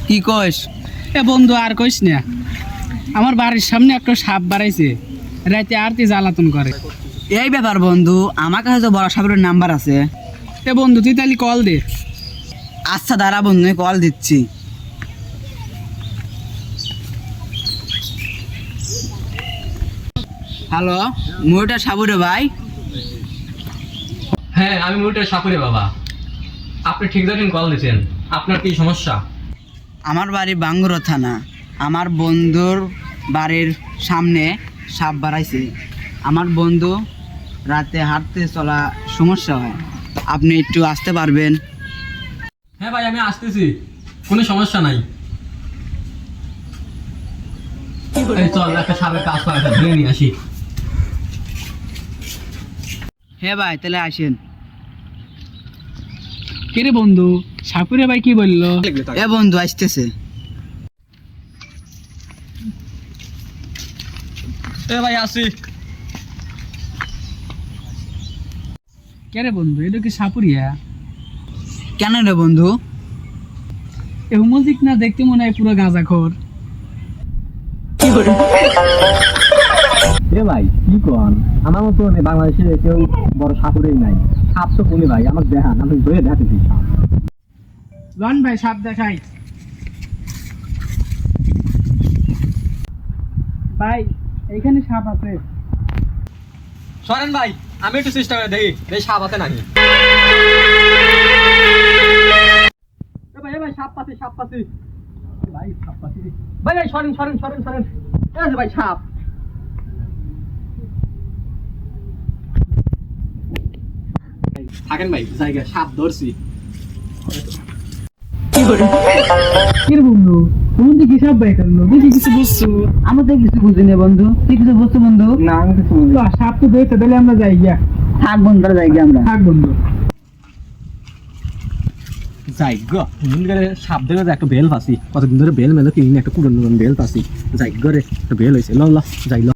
কি কইস? এ বন্ধু আর কইস না, আমার বাড়ির সামনে একটা সাপ বাড়াইছে, রাতে আরতি জ্বালাতন করে। এই ব্যাপার বন্ধু, আমার কাছে তো বড় সাগরের নাম্বার আছে। এ বন্ধু তুই তাহলে কল দে। আচ্ছা দাঁড়া বন্ধু, আমি কল দিচ্ছি। হ্যালো, মুইটা সাবুরে ভাই। হ্যাঁ, আমি মুরুটের সাপুরে বাবা। আপনি ঠিক জায়গায় কল দিয়েছেন। আপনার কি সমস্যা? আমার বাড়ি বাঙ্গুরা থানা। আমার বন্ধুর বাড়ির সামনে সাপ বাড়াইছে। আমার বন্ধু রাতে হাঁটতে চলা সমস্যা হয়, আপনি একটু আসতে পারবেন? হ্যাঁ ভাই, আমি আসতেছি, কোনো সমস্যা নাই। এই চল, একটা সাপের কাজ করা আছে, ধরে নিয়ে আসি। হ্যাঁ ভাই, তাহলে আসেন। কিরে বন্ধু, সাপুরে ভাই কি বললো? এ বন্ধু আসতেছে। এ ভাই আসি। কেরে বন্ধু, এটা কি সাপুরিয়া? কেন রে বন্ধু? এ হুমজিক না, দেখতে মনে হয় পুরো গাঁজাখোর। এ ভাই কি কন, আমার মতো বাংলাদেশে কেউ বড় সাপুরেই নাই। সাপ তো কোনে ভাই, আমাকে দেখান, আমি ধরে দেখাতেছি সাপ। লন ভাই, সাপ দেখাই। ভাই এইখানে সাপ আছে। সরেন ভাই, আমি একটু চেষ্টা করে দেখি এই সাপ আছে নাকি। ভাই সাপ পাচ্ছি, সাপ পাচ্ছি ভাই, সাপ পাচ্ছি ভাই। সরেন সরেন সরেন সরেন, ভাই সাপ। থাকেন ভাই, জায়গা সাপ ধরছি। কিরে বন্ধু, তুমি তো কি সাপ ভাই করলো, বেশি কিছু বুঝছো? আমি তো কিছু বুঝি না বন্ধু, তুই কিছু বুঝছো বন্ধু? না, আমি কিছু বুঝি না। সাপ তো ধরছে, তাহলে আমরা যাই গিয়া। থাক বন্ধু, তাহলে যাই গে আমরা। থাক বন্ধু। যাই গো, সাপ ধরে একটা বেল পাচ্ছি, কতদিন ধরে বেল মেলো কিনি, একটা পুরনো বেল পাচ্ছি। যাই গো রে, একটা বেল হয়েছে, ল যাই ল।